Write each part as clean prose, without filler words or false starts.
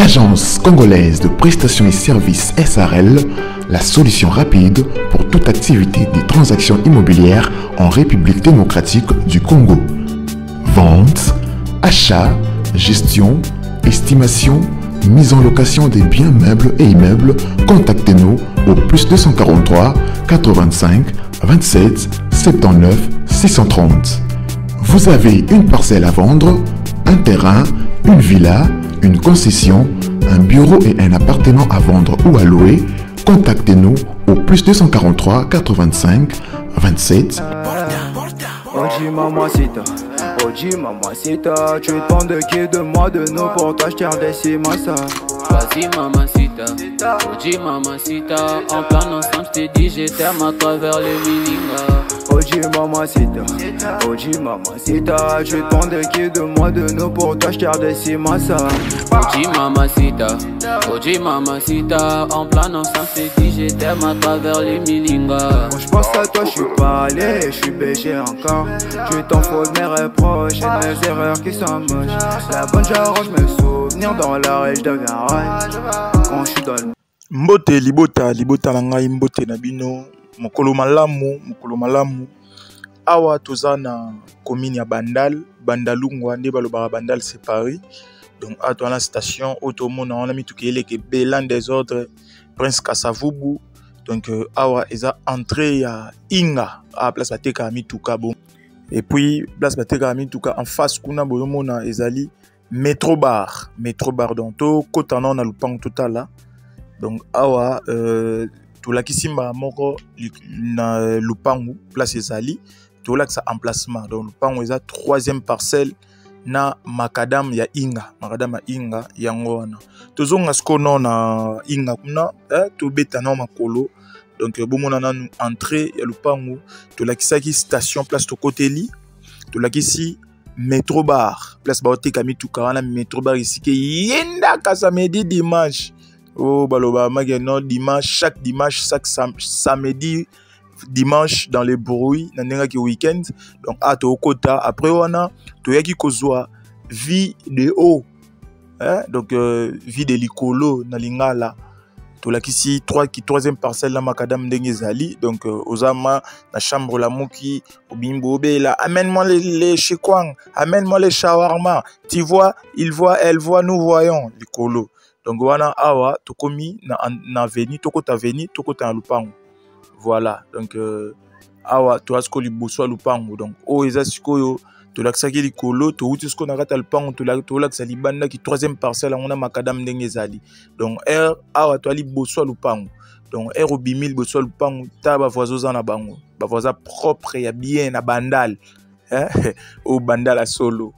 Agence congolaise de prestations et services SARL, la solution rapide pour toute activité des transactions immobilières en République démocratique du Congo. Vente, achat, gestion, estimation, mise en location des biens meubles et immeubles, contactez-nous au +243 85 27 79 630. Vous avez une parcelle à vendre, un terrain, une villa, une concession, un bureau et un appartement à vendre ou à louer, contactez-nous au +243 85 27. Oji mamacita, Oji mamacita, tu demandes de qui de moi de nous pour t'acheter des cimasa. Vas-y mamacita, Oji mamacita, en plan ensemble je t'ai dit je t'aime à travers le mininga. Oji mamacita, tu demandes de qui de moi de nous pour t'acheter des cimasa. Oji mamacita, en plan ensemble je t'ai dit je t'aime à travers le mininga. Quand je pense à toi je suis pas allé, je suis péché encore. Tu t'en fous de mes reproches et de mes erreurs qui sont moches. La bonne j'arrange mes souvenirs dans la rue, je deviens rage quand je suis dans le... Mbote libota na ngai mbote na bino mokolo malamu awa toza na commune ya Bandalungwa nde balobaka Bandal c'est Paris. Donc à la station automona on a mis tout qui est Bélan des ordres Prince Kasavubu. Donc awa eza entrée ya Inga à place bateka mituka bon. Et puis place bateka mituka en face kuna boyomona ezali Metro Bar donc to kotana na lupango total. Donc awa tolakisimba moko na lupango place ezali tolakisa emplacement. Donc lupango eza 3e parcelle na makadam ya Inga yango wana tozonga skono na Inga kuna to beta na makolo. Donc bomona nanu entrée ya lupango tolakisaki station place to koteli tolakisi Metro Bar place baoteka mituka wana Metro Bar ici ke yenda ka samedi dimanche. Oh baloba mageno dimanche, chaque dimanche, chaque samedi dimanche dans les bruits nanenga ki week-end. Donc à to kota après wana to yaki kozwa vie de haut donc vie de likolo na lingala to lakisi 3e parcelle la makadam ndenge zali. Donc ozama na chambre la muki obimbo bela amène-moi les chikwang, amène-moi les shawarma, tu vois, il voit, elle voit, nous voyons likolo. Donc wana awa tokomi na avenue tokota avenue tokota na lupango. Voilà. Donc awa to asko liboso lupango. Donc o eza sikoyo to laksaki likolo to uti sko na kata lupango to laksa libanda ki 3e parcelle on a makadam ndenge zali. Donc awa to ali boso lupango. Donc obimi liboso lupango ta ba voisin na bango. Ba voisin propre ya bien na bandal. Au Bandal à solo.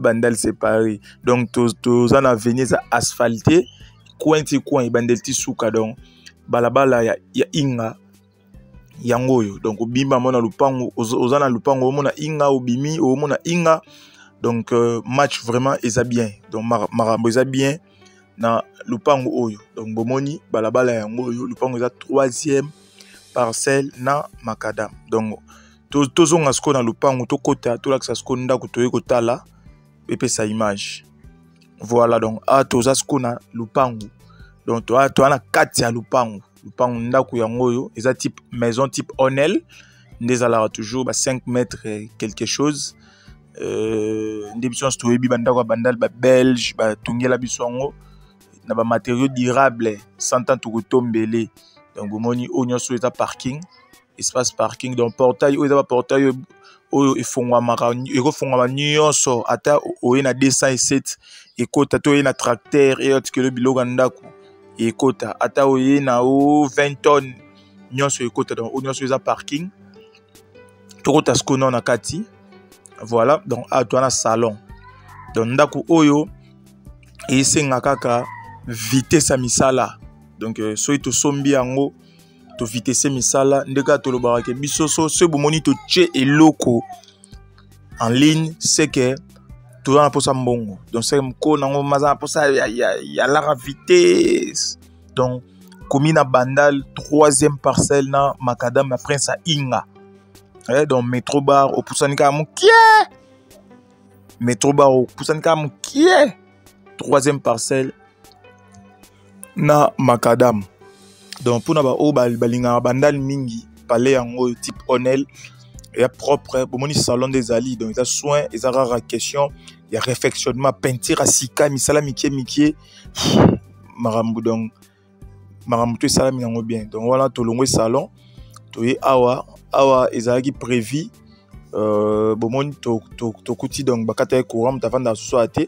Bandal c'est Paris. Donc tous en avenir asphalté coin Bandel Tisuka. Donc balabala ya Inga yangoyo. Donc obimba mona lupango ozana lupango mona Inga obimi mona Inga. Donc match vraiment eza bien. Donc marambo eza bien na lupango oyo. Donc bomoni balabala yangoyo lupango eza 3e parcelle na makadam. Donc tozonga sko na lupango tokota tolakisa sko ndako toye kotala pepe sa image. Voilà. Donc toza sko na lupango. Donc to ana kati ya lupango ndako yangoyo eza type maison type Onel ndezala toujours 5 mètres quelque chose. Ndebison stoyebi bandako bandal ba belge ba tungela bisongo na ba matériaux durables 100 ans tokotombele. Donc bomoni onyoso eza parking espace parking. Donc portail oyo eza portail oyo efongwamaka ekofongwama nyonso ata oye na 207 ekota to oye na tracteur et autres biloko ndako ekota ata oye na 20 tonnes nyonso ekota. Donc nyonso eza parking tokota skono na kati. Voilà. Donc to na salon. Donc ndako oyo esenga kaka vitesse ya misala. Donc soki tosombi yango to vitesse misala ndeka to lobaka biso so bomoni to tche eloko en ligne c'est que to na posa mbongo. Donc c'est ko nango maza posa ya la vitesse. Donc commune Bandal 3e parcelle na makadam ya Prince Inga. Donc Metro Bar au Poussanika Moukie. Metro Bar au Poussanika Moukie. troisième parcelle na macadam. Donc pour na balinga bandal mingi palais yango type Onel et propre bon salon des ali donc il a soin et ça rare question il y a réfectionnement peinture à sika misala mikie marambu donc marambu tout ça yango bien donc voilà to longo salon to y awa ezalaki prévu bomoni to kuti donc bakata courant tavanda soate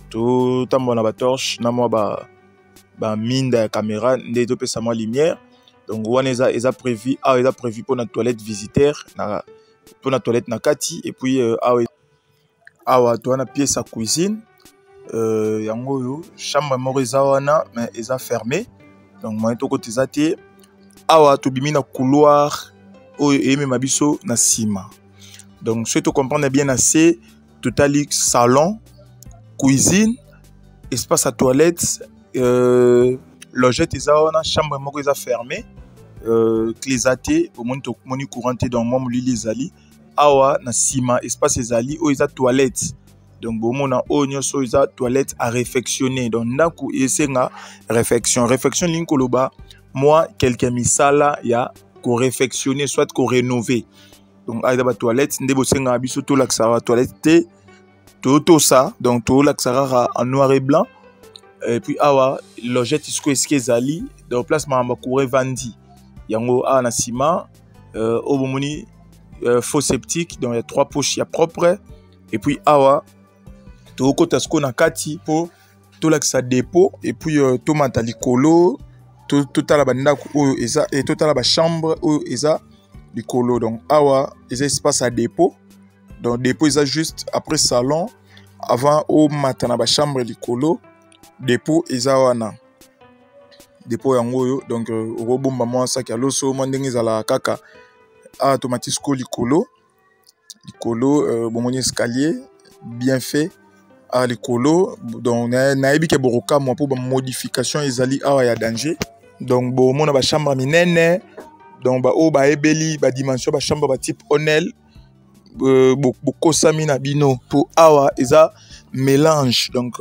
to tambona ba torche na mo ba mine de caméra nde to pesa mo lumière donc wana eza prévu eza prévu pour na toilette visiteur na pour na toilette na kati et puis awa to na pièce à cuisine yango yo chambre moko eza wana mais eza fermé donc moi to côté zate awa to bimi na couloir oyo emema biso na sima. Donc si tu comprends bien assez totali salon cuisine espace à toilette logette eza wana chambre moko eza fermé clé au moins to moni couranté dans mom lili ezali awa na sima espace ezali o eza toilette donc bomona o nyoso eza toilette à réfectionner donc ndaku esenga réfection linkoloba moi quelqu'un misala ya ko réfectionner soit ko rénover donc aida ba toilette ndebo senga biso to laksara toilette to ça donc to laksara en noir et blanc et puis awa logette isko eske ezali donc place mamba couré vandi yango a na ciment au bomoni faux septique donc il y a 3 poches ya propre et puis awa to kota sko na kati pour to laksa dépôt et puis to matalikolo to tala bandako oyo eza et to tala ba chambre oyo eza likolo donc awa eza espace à dépôt donc dépôt eza juste après salon avant au matana ba chambre likolo dépôt eza wana dépôt yango yo donc robomba moi ça ki aloso mo ndenge ezala kaka automatisco likolo bomoni escalier bien fait à likolo donc na ebi ke boroka mo pour ba modification ezali awa ya danger donc bomona ba chambre minene donc ba o ba ebeli ba dimension ba chambre ba type Onel bokosami na bino pour awa eza mélange donc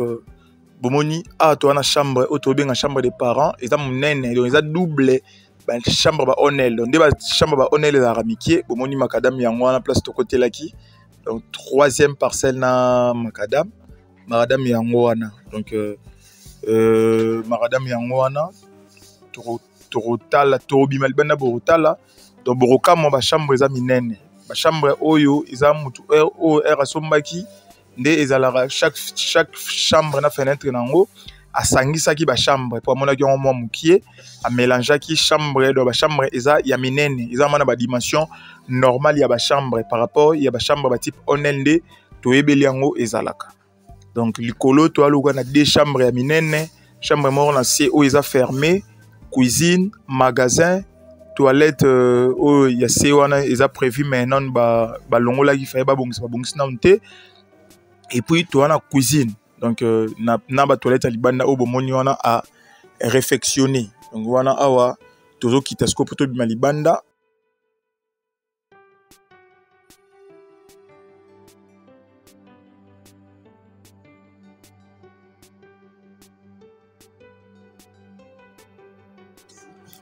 bomoni to na chambre auto benga chambre des parents eza munene donc eza double ba chambre ba Onel donc ba chambre ba Onel la ramikie bomoni macadam yango na place to côté laki donc troisième parcelle na macadam yango wana donc macadam yango wana torotala torobima libanda borotala donc boroka mo ba chambre eza minene ba chambre oyo eza mutu o era sombaki nde ezalaka chaque chambre na fenêtre nango asangisaki ba chambre pour monaki ngo mo mukie a mélangeaki chambre do ba chambre eza ya minene eza mana ba dimension normale ya ba chambre par rapport ya ba chambre ba type Onel nde to ebeli yango ezalaka donc likolo to aluka na 2 chambres ya minene chambre moko na C o eza fermé cuisine magasin toilette o ya C wana eza prévu maintenant ba longola ki fa ba bongisa na nte et puis to wana cuisine donc na ba toilette à libanda o bomoni wana a réfectionner donc wana awa tozo kitasko poto bima libanda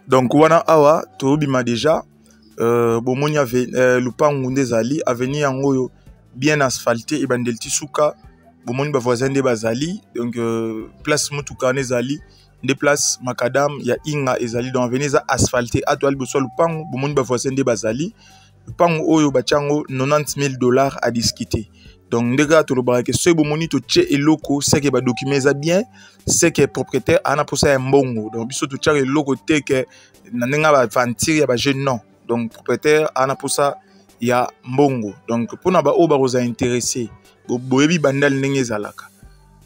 donc wana awa to bima déjà bomoni ave lupangu ndezali avenir yango yo bien asphalté et bandelti suka bomoni ba voisin de bazali donc place mutuka nezali des places macadam ya inga ezali donc avenir za asphalté atoile boso lupangu bomoni ba voisin de bazali lupangu oyo bachango $90,000 à discuter donc ndega to lobara que ce bomoni to tche eloko c'est que ba document za bien c'est que propriétaire ana posa ya mbongo donc biso to tcha eloko te que nanenga ba ventir ya ba jeune non donc propriétaire ana posa ya mbongo donc pona ba o ba roza intéressé boyebi bandal ndenge ezalaka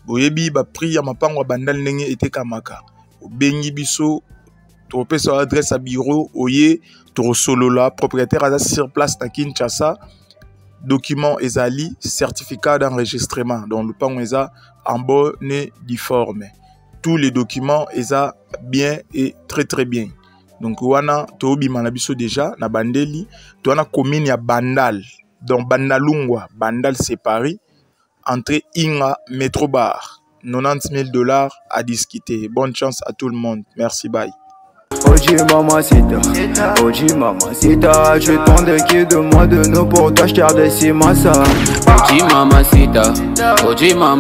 boyebi ba prix ya mapango bandal ndenge etekamaka obengi biso to pesa adresse à bureau oye to solola propriétaire aza sur place na Kinshasa document ezali certificat d'enregistrement donc le pango eza en bonne et due forme tous les documents eza bien et très bien donc wana to bima na biso déjà na bandeli to wana commune ya Bandal donc Bandalungwa Bandal c'est Paris entrée Inga métro bar 90 000 $ à discuter. Bonne chance à tout le monde. Merci, bye. Oji mamacita, Oji mamacita, je t'en qui de moi de nous pour toi, je t'ai redescendé ma ça. Oji mamacita, Oji mamacita.